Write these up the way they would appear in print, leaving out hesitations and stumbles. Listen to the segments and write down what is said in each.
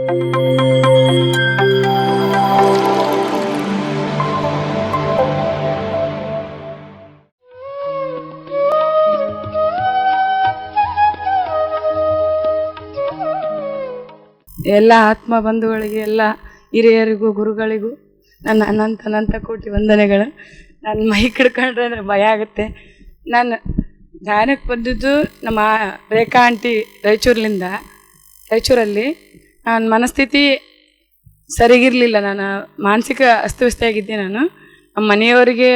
ಎಲ್ಲ ಆತ್ಮ ಬಂಧುಗಳಿಗೆ, ಎಲ್ಲ ಹಿರಿಯರಿಗೂ ಗುರುಗಳಿಗೂ ನನ್ನ ಅನಂತ ಕೋಟಿ ವಂದನೆಗಳು. ನಾನು ಮೈ ಹಿಡ್ಕೊಂಡ್ರೆ ಭಯ ಆಗುತ್ತೆ. ನಾನು ಧ್ಯಾನಕ್ಕೆ ಬಂದಿದ್ದು ನಮ್ಮ ರೇಖಾ ಆಂಟಿ ರಾಯಚೂರಲ್ಲಿ. ನನ್ನ ಮನಸ್ಥಿತಿ ಸರಿಗಿರಲಿಲ್ಲ, ನಾನು ಮಾನಸಿಕ ಅಸ್ತವ್ಯಸ್ತೆಯಾಗಿದ್ದೆ. ನಾನು ನಮ್ಮ ಮನೆಯವರಿಗೆ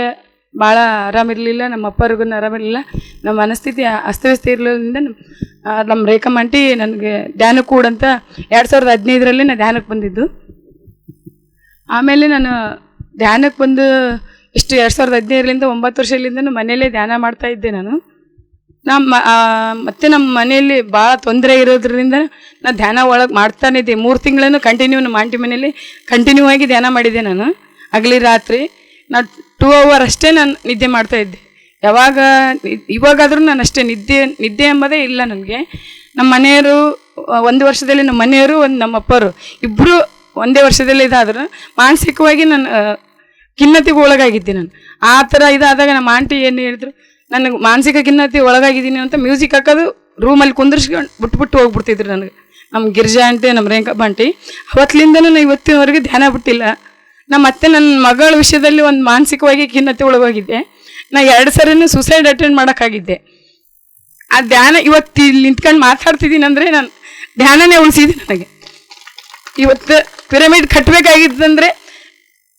ಭಾಳ ಆರಾಮಿರಲಿಲ್ಲ, ನಮ್ಮ ಅಪ್ಪರಿಗೂ ಆರಾಮಿರಲಿಲ್ಲ. ನಮ್ಮ ಮನಸ್ಥಿತಿ ಅಸ್ತವ್ಯಸ್ತ ಇರಲಿಲ್ಲ. ನಮ್ಮ ರೇಖಮ್ಮ ಆಂಟಿ ನನಗೆ ಧ್ಯಾನಕ್ಕೆ ಕೂಡಂತ 2015ರಲ್ಲಿ ನಾನು ಧ್ಯಾನಕ್ಕೆ ಬಂದಿದ್ದು. ಆಮೇಲೆ ನಾನು ಧ್ಯಾನಕ್ಕೆ ಬಂದು ಇಷ್ಟು 2015ರಿಂದ 9 ವರ್ಷದಿಂದ ಮನೆಯಲ್ಲೇ ಧ್ಯಾನ ಮಾಡ್ತಾಯಿದ್ದೆ. ನಾನು ಮತ್ತು ನಮ್ಮ ಮನೆಯಲ್ಲಿ ಭಾಳ ತೊಂದರೆ ಇರೋದ್ರಿಂದ ನಾನು ಧ್ಯಾನ ಒಳಗೆ ಮಾಡ್ತಾನೆ ಇದ್ದೆ. 3 ತಿಂಗಳನ್ನು ಕಂಟಿನ್ಯೂ ನಮ್ಮ ಆಂಟಿ ಮನೆಯಲ್ಲಿ ಕಂಟಿನ್ಯೂ ಆಗಿ ಧ್ಯಾನ ಮಾಡಿದ್ದೆ. ನಾನು ಹಗಲಿ ರಾತ್ರಿ ನಾನು 2 hours ಅಷ್ಟೇ ನಾನು ನಿದ್ದೆ ಮಾಡ್ತಾಯಿದ್ದೆ. ಇವಾಗಾದರೂ ನಾನು ಅಷ್ಟೇ ನಿದ್ದೆ ಎಂಬುದೇ ಇಲ್ಲ ನನಗೆ. ನಮ್ಮ ಮನೆಯವರು 1 ವರ್ಷದಲ್ಲಿ, ನಮ್ಮ ಮನೆಯವರು ನಮ್ಮ ಅಪ್ಪರು ಇಬ್ಬರು ಒಂದೇ ವರ್ಷದಲ್ಲಿ ಇದಾದ್ರು ಮಾನಸಿಕವಾಗಿ ನಾನು ಖಿನ್ನತೆಗೆ ಒಳಗಾಗಿದ್ದೆ. ನಾನು ಆ ಥರ ಇದಾದಾಗ ನಮ್ಮ ಆಂಟಿ ಏನು ಹೇಳಿದ್ರು, ನನಗೆ ಮಾನಸಿಕ ಖಿನ್ನತೆ ಒಳಗಾಗಿದ್ದೀನಿ ಅಂತ ಮ್ಯೂಸಿಕ್ ಹಾಕೋದು ರೂಮಲ್ಲಿ ಕುಂದಿರ್ಸ್ಕೊಂಡು ಬಿಟ್ಬಿಟ್ಟು ಹೋಗ್ಬಿಡ್ತಿದ್ರು ನನಗೆ. ನಮ್ಮ ಗಿರಿಜಾ ಆಂಟಿ, ನಮ್ಮ ರೇಖಾ ಆಂಟಿ ಅವತ್ತಿನಿಂದನೂ ನಾನು ಇವತ್ತಿನವರೆಗೆ ಧ್ಯಾನ ಬಿಟ್ಟಿಲ್ಲ. ಮತ್ತೆ ನನ್ನ ಮಗಳ ವಿಷಯದಲ್ಲಿ ಒಂದು ಮಾನಸಿಕವಾಗಿ ಖಿನ್ನತೆ ಒಳಗೋಗಿದ್ದೆ. ನಾ 2 ಸರಿನೂ ಸುಸೈಡ್ ಅಟೆಂಡ್ ಮಾಡೋಕ್ಕಾಗಿದ್ದೆ. ಆ ಧ್ಯಾನ ಇವತ್ತು ಇಲ್ಲಿ ನಿಂತ್ಕೊಂಡು ಮಾತಾಡ್ತಿದ್ದೀನಿ ಅಂದರೆ ನಾನು ಧ್ಯಾನನೇ ಉಳಿಸಿದೆ. ನನಗೆ ಇವತ್ತು ಪಿರಮಿಡ್ ಕಟ್ಟಬೇಕಾಗಿದ್ದಂದರೆ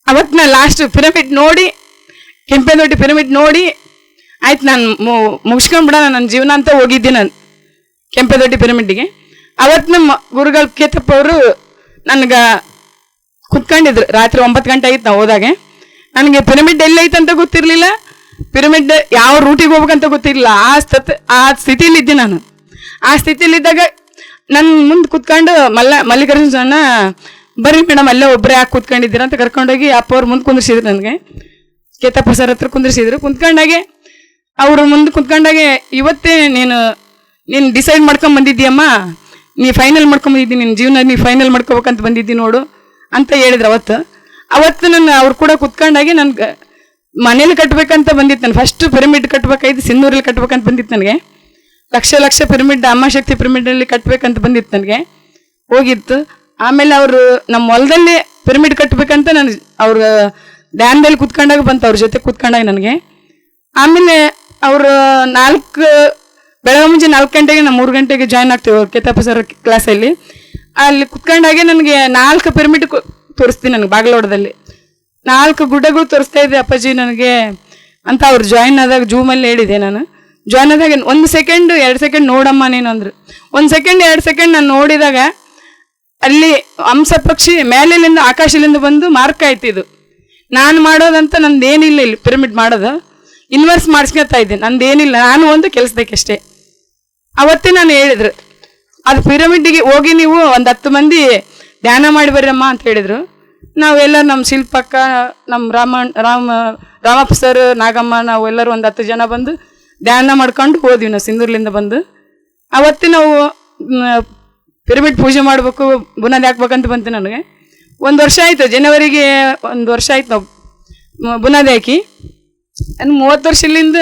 ಅವತ್ತು ನಾನು ಲಾಸ್ಟ್ ಪಿರಮಿಡ್ ನೋಡಿ, ಕೆಂಪೇದೊಡ್ಡಿ ಪಿರಮಿಡ್ ನೋಡಿ ಆಯ್ತು ನಾನು ಮುಗಿಸ್ಕೊಂಡ್ಬಿಡೋಣ ನನ್ನ ಜೀವನ ಅಂತ ಹೋಗಿದ್ದೆ. ನಾನು ಕೆಂಪೇದೊಡ್ಡಿ ಪಿರಮಿಡ್ಡಿಗೆ ಅವತ್ತು ನಮ್ಮ ಗುರುಗಳು ಕೇತಪ್ಪ ಅವರು ನನಗೆ ಕುತ್ಕೊಂಡಿದ್ರು. ರಾತ್ರಿ 9 ಗಂಟೆ ಆಗಿತ್ತು ನಾವು ಹೋದಾಗೆ. ನನಗೆ ಪಿರಮಿಡ್ ಎಲ್ಲೈತೆ ಅಂತ ಗೊತ್ತಿರಲಿಲ್ಲ, ಪಿರಮಿಡ್ ಯಾವ ರೂಟಿಗೆ ಹೋಗ್ಬೇಕಂತ ಗೊತ್ತಿರಲಿಲ್ಲ. ಆ ಸ್ಥಿತಿಲಿದ್ದೆ ನಾನು. ಆ ಸ್ಥಿತಿಲಿದ್ದಾಗ ನನ್ನ ಮುಂದೆ ಕುತ್ಕೊಂಡು ಮಲ್ಲಿಕಾರ್ಜುನ ಸಣ್ಣ ಬರ್ರಿ ಮೇಡಮ್ ಅಲ್ಲೇ ಒಬ್ಬರೇ ಯಾಕೆ ಕೂತ್ಕೊಂಡಿದ್ದೀರ ಅಂತ ಕರ್ಕೊಂಡೋಗಿ ಅಪ್ಪ ಅವ್ರು ಮುಂದೆ ಕುಂದಿರ್ಸಿದ್ರು. ನನಗೆ ಕೇತಪ್ಪ ಸರ್ ಹತ್ರ ಕುಂದಿರ್ಸಿದ್ರು. ಕುಂತ್ಕೊಂಡಾಗೆ ಅವರು ಮುಂದೆ ಕುತ್ಕೊಂಡಾಗೆ ಇವತ್ತೇ ನೀನು ಡಿಸೈಡ್ ಮಾಡ್ಕೊಂಬಂದಿದ್ದೀಯಮ್ಮ, ನೀ ಫೈನಲ್ ಮಾಡ್ಕೊಂಬಂದಿದ್ದೀನಿ, ನಿನ್ನ ಜೀವನ ನೀ ಫೈನಲ್ ಮಾಡ್ಕೋಬೇಕಂತ ಬಂದಿದ್ದಿ ನೋಡು ಅಂತ ಹೇಳಿದ್ರು. ಅವತ್ತು ನಾನು ಅವ್ರು ಕೂಡ ಕುತ್ಕೊಂಡಾಗೆ ನನಗೆ ಮನೇಲಿ ಕಟ್ಟಬೇಕಂತ ಬಂದಿತ್ತು. ನಾನು ಫಸ್ಟ್ ಪಿರಮಿಡ್ ಕಟ್ಟಬೇಕಾಯ್ತು, ಸಿಂಧೂರಲ್ಲಿ ಕಟ್ಬೇಕಂತ ಬಂದಿತ್ತು ನನಗೆ. ಲಕ್ಷ ಪಿರಮಿಡ್, ಅಮ್ಮಶಕ್ತಿ ಪಿರಮಿಡಲ್ಲಿ ಕಟ್ಟಬೇಕಂತ ಬಂದಿತ್ತು ನನಗೆ, ಹೋಗಿತ್ತು. ಆಮೇಲೆ ಅವರು ನಮ್ಮ ಹೊಲದಲ್ಲಿ ಪಿರಮಿಡ್ ಕಟ್ಟಬೇಕಂತ ನಾನು ಅವ್ರ ಧ್ಯಾನದಲ್ಲಿ ಕುತ್ಕೊಂಡಾಗ ಬಂತು, ಅವ್ರ ಜೊತೆ ಕುತ್ಕೊಂಡಾಗ ನನಗೆ. ಆಮೇಲೆ ಅವರು ಬೆಳಗ್ಗೆ ಮುಂಚೆ 4 ಗಂಟೆಗೆ, ನಾವು 3 ಗಂಟೆಗೆ ಜಾಯ್ನ್ ಆಗ್ತೀವಿ ಕೇತಪ್ಪ ಸರ್ ಕ್ಲಾಸಲ್ಲಿ. ಅಲ್ಲಿ ಕುತ್ಕೊಂಡಾಗೆ ನನಗೆ 4 ಪಿರಮಿಡ್ ತೋರಿಸ್ತೀನಿ. ನನಗೆ ಬಾಗಲೋಟದಲ್ಲಿ 4 ಗುಡ್ಡಗಳು ತೋರಿಸ್ತಾ ಇದ್ದೆ ಅಪ್ಪಾಜಿ ನನಗೆ ಅಂತ ಅವ್ರು ಜಾಯ್ನ್ ಆದಾಗ ಜೂಮಲ್ಲಿ ಹೇಳಿದೆ. ನಾನು ಜಾಯ್ನ್ ಆದಾಗ 1 ಸೆಕೆಂಡ್ 2 ಸೆಕೆಂಡ್ ನೋಡಮ್ಮ ನೀನು ಅಂದರು. 1 ಸೆಕೆಂಡ್ 2 ಸೆಕೆಂಡ್ ನಾನು ನೋಡಿದಾಗ ಅಲ್ಲಿ ಹಂಸ ಪಕ್ಷಿ ಮೇಲಿಂದ ಆಕಾಶದಿಂದ ಬಂದು ಮಾರ್ಕ್ ಆಯ್ತಿದ್ದು. ನಾನು ಮಾಡೋದಂತ ನಂದೇನಿಲ್ಲ, ಇಲ್ಲಿ ಪಿರಮಿಡ್ ಮಾಡೋದು ಇನ್ವರ್ಸ್ ಮಾಡಿಸ್ಕೊತಾ ಇದ್ದೆ, ನಂದೇನಿಲ್ಲ, ನಾನು ಒಂದು ಕೆಲಸದಕ್ಕಷ್ಟೇ. ಅವತ್ತೇ ನಾನು ಹೇಳಿದ್ರು, ಅದು ಪಿರಮಿಡ್ಡಿಗೆ ಹೋಗಿ ನೀವು ಒಂದು 10 ಮಂದಿ ಧ್ಯಾನ ಮಾಡಿ ಬರ್ರಮ್ಮ ಅಂತ ಹೇಳಿದರು. ನಾವೆಲ್ಲ ನಮ್ಮ ಶಿಲ್ಪಕ್ಕ, ನಮ್ಮ ರಾಮಪ್ಪ ಸರ್, ನಾಗಮ್ಮ, ನಾವು ಎಲ್ಲರೂ ಒಂದು 10 ಜನ ಬಂದು ಧ್ಯಾನ ಮಾಡ್ಕೊಂಡು ಹೋದ್ವಿ. ನಾವು ಸಿಂಧೂರ್ಲಿಂದ ಬಂದು ಅವತ್ತೇ ನಾವು ಪಿರಮಿಡ್ ಪೂಜೆ ಮಾಡಬೇಕು, ಬುನಾದಿ ಹಾಕ್ಬೇಕಂತ ಬಂತು ನನಗೆ. 1 ವರ್ಷ ಆಯಿತು, ಜನವರಿಗೆ 1 ವರ್ಷ ಆಯ್ತು ನಾವು ಬುನಾದಿ ಹಾಕಿ. ನಾನು 30 ವರ್ಷದಿಂದ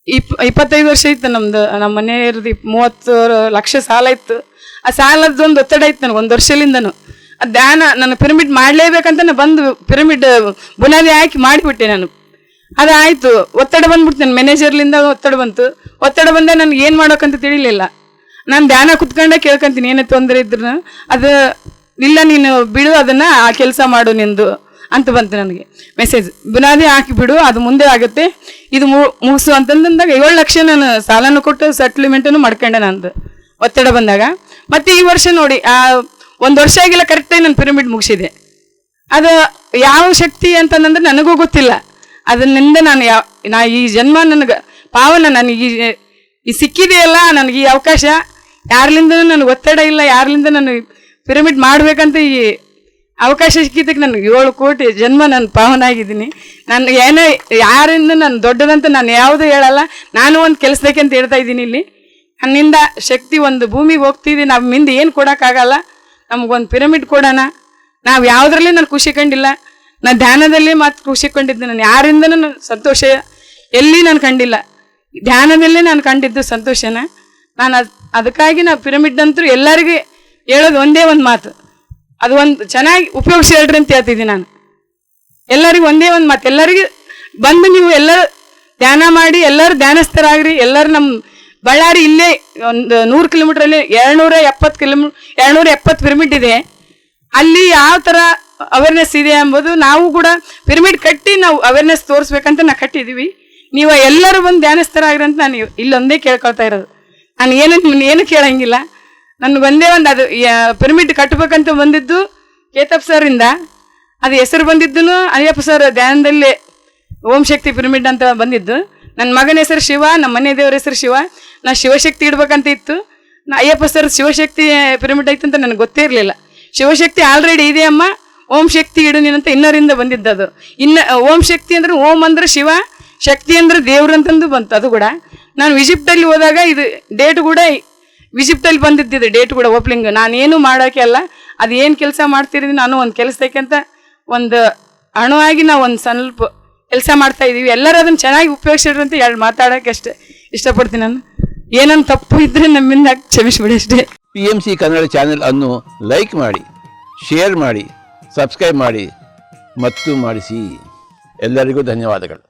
25 ವರ್ಷ ಇತ್ತು ನಮ್ಮದು. ನಮ್ಮ ಮನೆಯವ್ರದ್ದು 30 ಲಕ್ಷ ಸಾಲ ಇತ್ತು. ಆ ಸಾಲದೊಂದು ಒತ್ತಡ ಇತ್ತು ನನಗೆ 1 ವರ್ಷದಿಂದನೂ. ಆ ಧ್ಯಾನ ನಾನು ಪಿರಮಿಡ್ ಮಾಡಲೇಬೇಕಂತ ನಾನು ಬಂದು ಪಿರಮಿಡ್ ಬುನಾದಿ ಹಾಕಿ ಮಾಡಿಬಿಟ್ಟೆ ನಾನು. ಅದಾಯಿತು, ಒತ್ತಡ ಬಂದ್ಬಿಡ್ತು, ನನ್ನ ಮ್ಯಾನೇಜರ್ಲಿಂದ ಒತ್ತಡ ಬಂತು. ಒತ್ತಡ ಬಂದಾಗ ನನಗೆ ಏನು ಮಾಡೋಕ್ಕಂತ ತಿಳಿಲಿಲ್ಲ. ನಾನು ಧ್ಯಾನ ಕುತ್ಕೊಂಡೆ ಕೇಳ್ಕೊಂತೀನಿ, ಏನೇ ತೊಂದರೆ ಇದ್ರು ಅದು ಇಲ್ಲ, ನೀನು ಬಿಡು ಅದನ್ನು, ಆ ಕೆಲಸ ಮಾಡು ನಿಂದು ಅಂತ ಬಂತು ನನಗೆ ಮೆಸೇಜ್. ಬುನಾದಿ ಹಾಕಿಬಿಡು, ಅದು ಮುಂದೆ ಆಗುತ್ತೆ, ಇದು ಮುಗಿಸು ಅಂತಂದಾಗ 7 ಲಕ್ಷ ನಾನು ಸಾಲನೂ ಕೊಟ್ಟು ಸೆಟ್ಲ್ಮೆಂಟನ್ನು ಮಾಡ್ಕೊಂಡೆ ನಂದು ಒತ್ತಡ ಬಂದಾಗ. ಮತ್ತು ಈ ವರ್ಷ ನೋಡಿ, 1 ವರ್ಷ ಆಗಿಲ್ಲ ಕರೆಕ್ಟಾಗಿ ನಾನು ಪಿರಮಿಡ್ ಮುಗಿಸಿದೆ. ಅದು ಯಾವ ಶಕ್ತಿ ಅಂತಂದ್ರೆ ನನಗೂ ಗೊತ್ತಿಲ್ಲ. ಅದರಿಂದ ನಾ ಈ ಜನ್ಮ ನನಗೆ ಪಾವನ, ನನಗೆ ಈ ಸಿಕ್ಕಿದೆಯಲ್ಲ ನನಗೆ ಈ ಅವಕಾಶ. ಯಾರ್ಲಿಂದ ನನಗೆ ಒತ್ತಡ ಇಲ್ಲ, ಯಾರ್ಲಿಂದ ನಾನು ಪಿರಮಿಡ್ ಮಾಡಬೇಕಂತ ಈ ಅವಕಾಶ ಸಿಕ್ಕಿದ್ದಕ್ಕೆ ನನಗೆ 7 ಕೋಟಿ ಜನ್ಮ ನಾನು ಪಾವನ ಆಗಿದ್ದೀನಿ. ನಾನು ಏನೇ ಯಾರಿಂದ ನಾನು ದೊಡ್ಡದಂತ ನಾನು ಯಾವುದೂ ಹೇಳಲ್ಲ, ನಾನು ಒಂದು ಕೆಲಸದಕ್ಕೆ ಅಂತ ಹೇಳ್ತಾ ಇದ್ದೀನಿ. ಇಲ್ಲಿ ನನ್ನಿಂದ ಶಕ್ತಿ ಒಂದು ಭೂಮಿಗೆ ಹೋಗ್ತಿದ್ದೀನಿ, ನಮ್ಮ ಹಿಂದೆ ಏನು ಕೊಡೋಕ್ಕಾಗಲ್ಲ. ನಮಗೊಂದು ಪಿರಮಿಡ್ ಕೊಡೋಣ. ನಾವು ಯಾವುದ್ರಲ್ಲೇ ನಾನು ಖುಷಿ ಕಂಡಿಲ್ಲ, ನಾನು ಧ್ಯಾನದಲ್ಲೇ ಮಾತ್ರ ಖುಷಿ ಕಂಡಿದ್ದೆ. ನಾನು ಯಾರಿಂದನೂ ನಾನು ಸಂತೋಷ ಎಲ್ಲಿ ನಾನು ಕಂಡಿಲ್ಲ, ಧ್ಯಾನದಲ್ಲೇ ನಾನು ಕಂಡಿದ್ದು ಸಂತೋಷನ. ನಾನು ಅದಕ್ಕಾಗಿ ನಾವು ಪಿರಮಿಡ್ ಅಂತೂ ಎಲ್ಲರಿಗೂ ಹೇಳೋದು ಒಂದೇ ಒಂದು ಮಾತು, ಅದು ಒಂದು ಚೆನ್ನಾಗಿ ಉಪಯೋಗಿಸಿ ಹೇಳ್ರಿ ಅಂತ ಹೇಳ್ತಿದ್ದೀನಿ ನಾನು. ಎಲ್ಲರಿಗೂ ಒಂದೇ ಒಂದು ಮಾತು, ಎಲ್ಲರಿಗೂ ಬಂದು ನೀವು ಎಲ್ಲರೂ ಧ್ಯಾನ ಮಾಡಿ, ಎಲ್ಲರೂ ಧ್ಯಾನಸ್ಥರಾಗ್ರಿ. ಎಲ್ಲರೂ ನಮ್ಮ ಬಳ್ಳಾರಿ ಇಲ್ಲೇ ಒಂದು 100 ಕಿಲೋಮೀಟ್ರಲ್ಲಿ 270 ಪಿರಮಿಡ್ ಇದೆ. ಅಲ್ಲಿ ಯಾವ ಥರ ಅವೇರ್ನೆಸ್ ಇದೆ ಎಂಬುದು ನಾವು ಕೂಡ ಪಿರಮಿಡ್ ಕಟ್ಟಿ ನಾವು ಅವೇರ್ನೆಸ್ ತೋರಿಸ್ಬೇಕಂತ ನಾವು ಕಟ್ಟಿದ್ದೀವಿ. ನೀವು ಎಲ್ಲರೂ ಬಂದು ಧ್ಯಾನಸ್ಥರಾಗ್ರಿ ಅಂತ ನಾನು ಇಲ್ಲೊಂದೇ ಕೇಳ್ಕೊಳ್ತಾ ಇರೋದು. ನಾನು ಏನು ಕೇಳಂಗಿಲ್ಲ. ನನಗೆ ಒಂದೇ ಒಂದು ಅದು ಪಿರಮಿಡ್ ಕಟ್ಟಬೇಕಂತ ಬಂದಿದ್ದು ಕೇತಪ್ ಸರಿಂದ. ಅದು ಹೆಸರು ಬಂದಿದ್ದು ಅಯ್ಯಪ್ಪ ಸರ್ ಧ್ಯಾನದಲ್ಲಿ ಓಂ ಶಕ್ತಿ ಪಿರಮಿಡ್ ಅಂತ ಬಂದಿದ್ದು. ನನ್ನ ಮಗನ ಹೆಸರು ಶಿವ, ನಮ್ಮ ಮನೆ ದೇವರ ಹೆಸರು ಶಿವ. ನಾನು ಶಿವಶಕ್ತಿ ಇಡ್ಬೇಕಂತ ಇತ್ತು. ಅಯ್ಯಪ್ಪ ಸರ್ ಶಿವಶಕ್ತಿ ಪಿರಮಿಡ್ ಐತೆ ಅಂತ ನನಗೆ ಗೊತ್ತೇ ಇರಲಿಲ್ಲ. ಶಿವಶಕ್ತಿ ಆಲ್ರೆಡಿ ಇದೆ ಅಮ್ಮ, ಓಂ ಶಕ್ತಿ ಇಡು ನೀನಂತ ಇನ್ನರಿಂದ ಬಂದಿದ್ದದು. ಓಂ ಶಕ್ತಿ ಅಂದ್ರೆ ಓಂ ಅಂದ್ರೆ ಶಿವ, ಶಕ್ತಿ ಅಂದ್ರೆ ದೇವ್ರು ಅಂತಂದು ಬಂತು. ಅದು ಕೂಡ ನಾನು ಈಜಿಪ್ಟಲ್ಲಿ ಹೋದಾಗ ಇದು ಡೇಟ್ ಕೂಡ ಈಜಿಪ್ಟಲ್ಲಿ ಬಂದಿದ್ದಿದೆ, ಡೇಟ್ ಕೂಡ ಓಪನಿಂಗ್. ನಾನೇನು ಮಾಡೋಕ್ಕೆ ಅಲ್ಲ, ಅದು ಏನು ಕೆಲಸ ಮಾಡ್ತಿದ್ದೀನಿ ನಾನು ಒಂದು ಕೆಲಸಕ್ಕೆ ಅಂತ ಒಂದು ಅಣುವಾಗಿ ನಾವು ಒಂದು ಸ್ವಲ್ಪ ಕೆಲಸ ಮಾಡ್ತಾ ಇದ್ದೀವಿ. ಎಲ್ಲರೂ ಅದನ್ನು ಚೆನ್ನಾಗಿ ಉಪಯೋಗಿಸಿದ್ರು ಅಂತ ಮಾತಾಡೋಕ್ಕೆ ಅಷ್ಟೇ ಇಷ್ಟಪಡ್ತೀನಿ. ನಾನು ಏನನ್ನು ತಪ್ಪು ಇದ್ದರೆ ನಮ್ಮಿಂದ ಕ್ಷಮಿಸ್ಬಿಡಿ ಅಷ್ಟೇ. PMC ಕನ್ನಡ ಚಾನೆಲ್ ಅನ್ನು ಲೈಕ್ ಮಾಡಿ, ಶೇರ್ ಮಾಡಿ, ಸಬ್ಸ್ಕ್ರೈಬ್ ಮಾಡಿ ಮತ್ತು ಮಾಡಿಸಿ. ಎಲ್ಲರಿಗೂ ಧನ್ಯವಾದಗಳು.